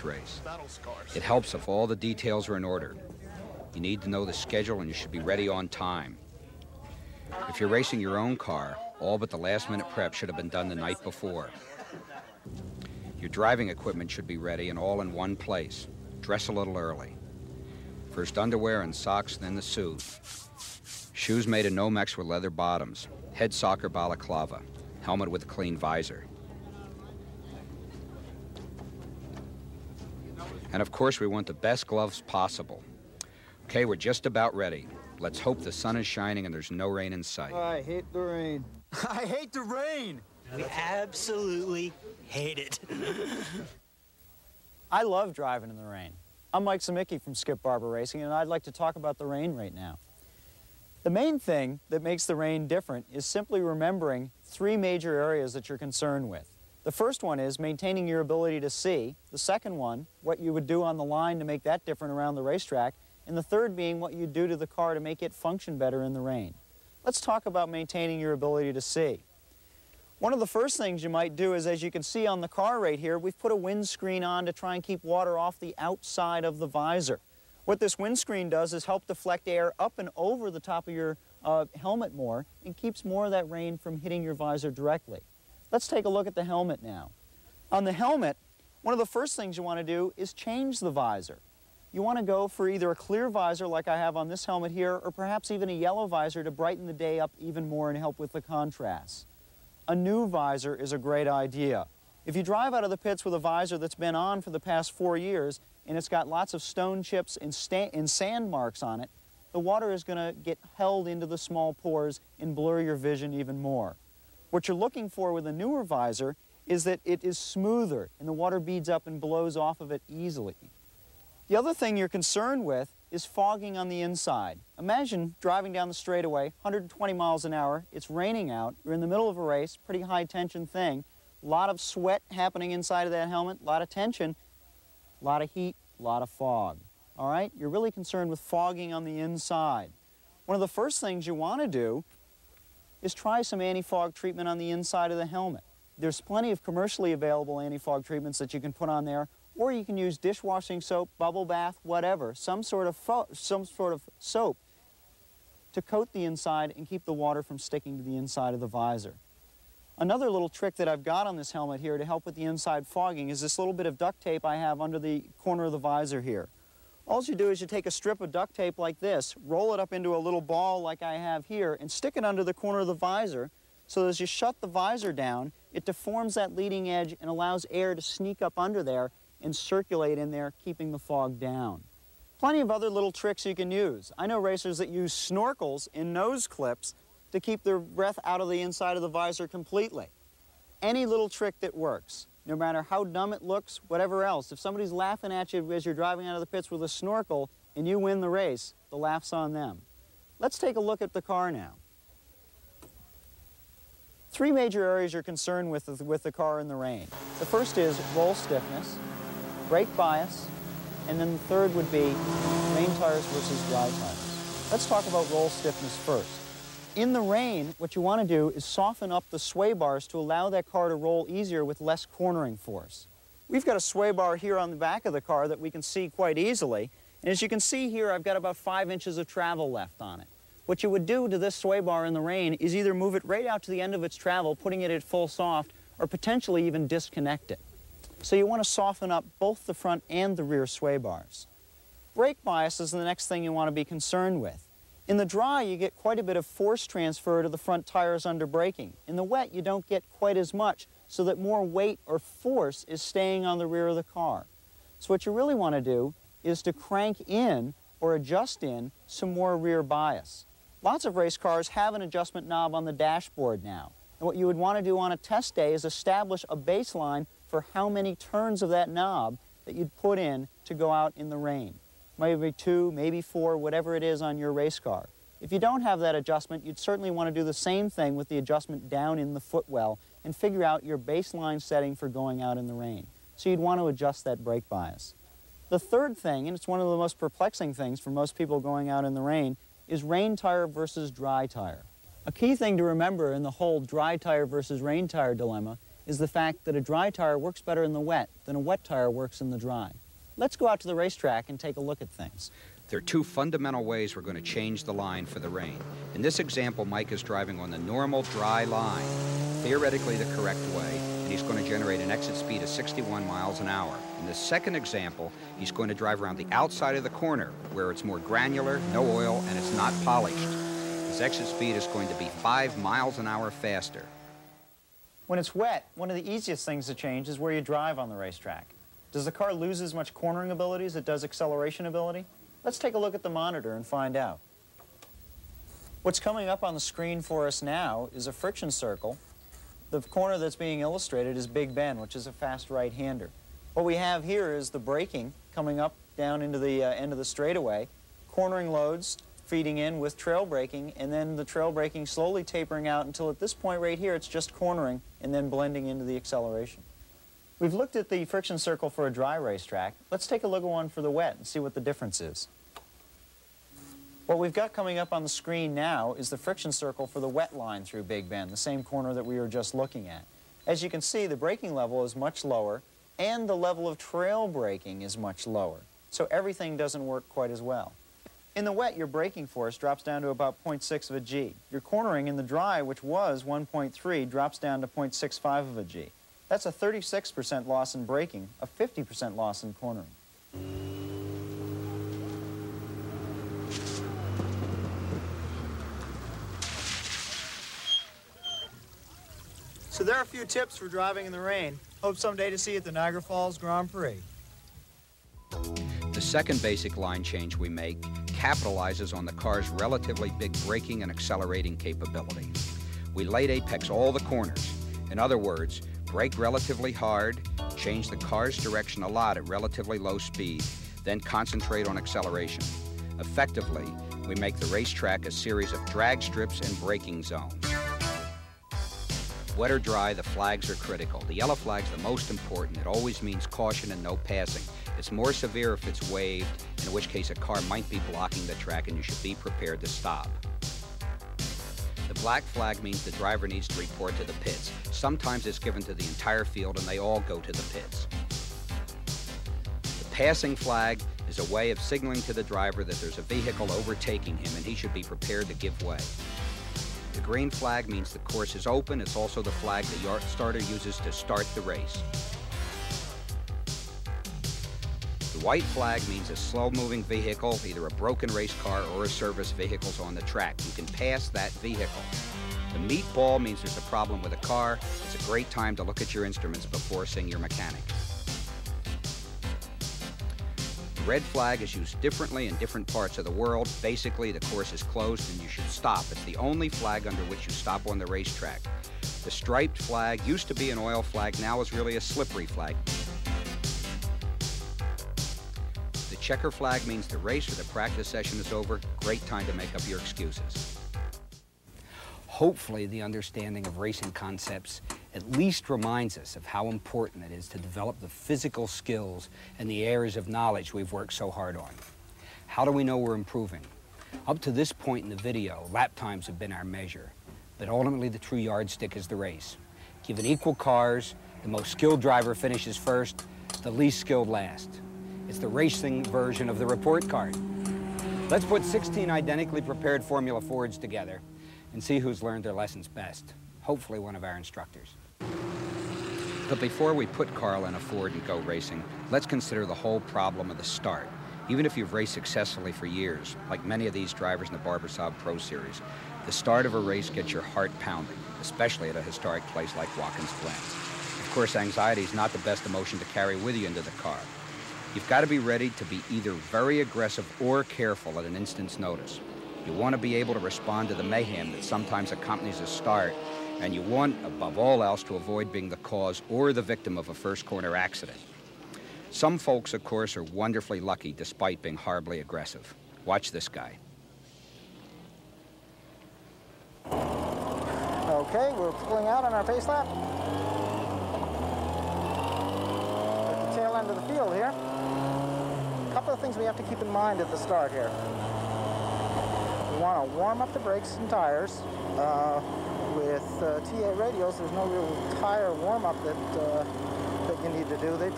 race. It helps if all the details are in order. You need to know the schedule and you should be ready on time. If you're racing your own car, all but the last-minute prep should have been done the night before. Your driving equipment should be ready and all in one place. Dress a little early. First underwear and socks, then the suit. Shoes made of Nomex with leather bottoms. Head soccer balaclava. Helmet with a clean visor. And of course, we want the best gloves possible. Okay, we're just about ready. Let's hope the sun is shining and there's no rain in sight. I hate the rain. I hate the rain. We absolutely hate it. I love driving in the rain. I'm Mike Zemicki from Skip Barber Racing, and I'd like to talk about the rain right now. The main thing that makes the rain different is simply remembering three major areas that you're concerned with. The first one is maintaining your ability to see. The second one, what you would do on the line to make that different around the racetrack. And the third being what you do to the car to make it function better in the rain. Let's talk about maintaining your ability to see. One of the first things you might do is, as you can see on the car right here, we've put a windscreen on to try and keep water off the outside of the visor. What this windscreen does is help deflect air up and over the top of your helmet more and keeps more of that rain from hitting your visor directly. Let's take a look at the helmet now. On the helmet, one of the first things you want to do is change the visor. You want to go for either a clear visor like I have on this helmet here, or perhaps even a yellow visor to brighten the day up even more and help with the contrast. A new visor is a great idea. If you drive out of the pits with a visor that's been on for the past 4 years and it's got lots of stone chips and sand marks on it, the water is going to get held into the small pores and blur your vision even more. What you're looking for with a newer visor is that it is smoother and the water beads up and blows off of it easily. The other thing you're concerned with is fogging on the inside. Imagine driving down the straightaway, 120 miles an hour, it's raining out, you're in the middle of a race, pretty high tension thing, a lot of sweat happening inside of that helmet, a lot of tension, a lot of heat, a lot of fog. All right? You're really concerned with fogging on the inside. One of the first things you want to do is try some anti-fog treatment on the inside of the helmet. There's plenty of commercially available anti-fog treatments that you can put on there, or you can use dishwashing soap, bubble bath, whatever, some sort of soap to coat the inside and keep the water from sticking to the inside of the visor. Another little trick that I've got on this helmet here to help with the inside fogging is this little bit of duct tape I have under the corner of the visor here. All you do is you take a strip of duct tape like this, roll it up into a little ball like I have here, and stick it under the corner of the visor so that as you shut the visor down, it deforms that leading edge and allows air to sneak up under there and circulate in there, keeping the fog down. Plenty of other little tricks you can use. I know racers that use snorkels and nose clips to keep their breath out of the inside of the visor completely. Any little trick that works, no matter how dumb it looks, whatever else. If somebody's laughing at you as you're driving out of the pits with a snorkel and you win the race, the laugh's on them. Let's take a look at the car now. Three major areas you're concerned with the car in the rain. The first is roll stiffness, brake bias, and then the third would be rain tires versus dry tires. Let's talk about roll stiffness first. In the rain, what you want to do is soften up the sway bars to allow that car to roll easier with less cornering force. We've got a sway bar here on the back of the car that we can see quite easily, and as you can see here, I've got about 5 inches of travel left on it. What you would do to this sway bar in the rain is either move it right out to the end of its travel, putting it at full soft, or potentially even disconnect it. So you want to soften up both the front and the rear sway bars. Brake bias is the next thing you want to be concerned with. In the dry, you get quite a bit of force transfer to the front tires under braking. In the wet, you don't get quite as much, so that more weight or force is staying on the rear of the car. So what you really want to do is to crank in or adjust in some more rear bias. Lots of race cars have an adjustment knob on the dashboard now. And what you would want to do on a test day is establish a baseline for how many turns of that knob that you'd put in to go out in the rain. Maybe 2, maybe 4, whatever it is on your race car. If you don't have that adjustment, you'd certainly want to do the same thing with the adjustment down in the footwell and figure out your baseline setting for going out in the rain. So you'd want to adjust that brake bias. The third thing, and it's one of the most perplexing things for most people going out in the rain, is rain tire versus dry tire. A key thing to remember in the whole dry tire versus rain tire dilemma is the fact that a dry tire works better in the wet than a wet tire works in the dry. Let's go out to the racetrack and take a look at things. There are two fundamental ways we're going to change the line for the rain. In this example, Mike is driving on the normal dry line, theoretically the correct way, and he's going to generate an exit speed of 61 miles an hour. In the second example, he's going to drive around the outside of the corner, where it's more granular, no oil, and it's not polished. His exit speed is going to be 5 miles an hour faster. When it's wet, one of the easiest things to change is where you drive on the racetrack. Does the car lose as much cornering ability as it does acceleration ability? Let's take a look at the monitor and find out. What's coming up on the screen for us now is a friction circle. The corner that's being illustrated is Big Bend, which is a fast right-hander. What we have here is the braking coming up down into the end of the straightaway, cornering loads feeding in with trail braking, and then the trail braking slowly tapering out until at this point right here it's just cornering and then blending into the acceleration. We've looked at the friction circle for a dry racetrack. Let's take a look at one for the wet and see what the difference is. What we've got coming up on the screen now is the friction circle for the wet line through Big Bend, the same corner that we were just looking at. As you can see, the braking level is much lower and the level of trail braking is much lower, so everything doesn't work quite as well. In the wet, your braking force drops down to about 0.6 of a G. Your cornering in the dry, which was 1.3, drops down to 0.65 of a G. That's a 36% loss in braking, a 50% loss in cornering. So there are a few tips for driving in the rain. Hope someday to see you at the Niagara Falls Grand Prix. The second basic line change we make capitalizes on the car's relatively big braking and accelerating capability. We light apex all the corners. In other words, brake relatively hard, change the car's direction a lot at relatively low speed, then concentrate on acceleration. Effectively, we make the racetrack a series of drag strips and braking zones. Wet or dry, the flags are critical. The yellow flag's the most important. It always means caution and no passing. It's more severe if it's waved, in which case a car might be blocking the track and you should be prepared to stop. The black flag means the driver needs to report to the pits. Sometimes it's given to the entire field and they all go to the pits. The passing flag is a way of signaling to the driver that there's a vehicle overtaking him and he should be prepared to give way. The green flag means the course is open. It's also the flag the yard starter uses to start the race. The white flag means a slow-moving vehicle, either a broken race car or a service vehicle's on the track. You can pass that vehicle. The meatball means there's a problem with a car. It's a great time to look at your instruments before seeing your mechanic. The red flag is used differently in different parts of the world. Basically, the course is closed and you should stop. It's the only flag under which you stop on the racetrack. The striped flag used to be an oil flag, now is really a slippery flag. The checker flag means the race or the practice session is over. Great time to make up your excuses. Hopefully, the understanding of racing concepts at least reminds us of how important it is to develop the physical skills and the areas of knowledge we've worked so hard on. How do we know we're improving? Up to this point in the video, lap times have been our measure, but ultimately the true yardstick is the race. Given equal cars, the most skilled driver finishes first, the least skilled last. It's the racing version of the report card. Let's put 16 identically prepared Formula Fords together and see who's learned their lessons best. Hopefully one of our instructors. But before we put Carl in a Ford and go racing, let's consider the whole problem of the start. Even if you've raced successfully for years, like many of these drivers in the Barber-Saab Pro Series, the start of a race gets your heart pounding, especially at a historic place like Watkins Glen. Of course, anxiety is not the best emotion to carry with you into the car. You've got to be ready to be either very aggressive or careful at an instant's notice. You want to be able to respond to the mayhem that sometimes accompanies a start, and you want, above all else, to avoid being the cause or the victim of a first corner accident. Some folks, of course, are wonderfully lucky despite being horribly aggressive. Watch this guy. Okay, we're pulling out on our pace lap. At the tail end of the field here. A couple of things we have to keep in mind at the start here. We want to warm up the brakes and tires. With TA radios, there's no real tire warm-up that you need to do. They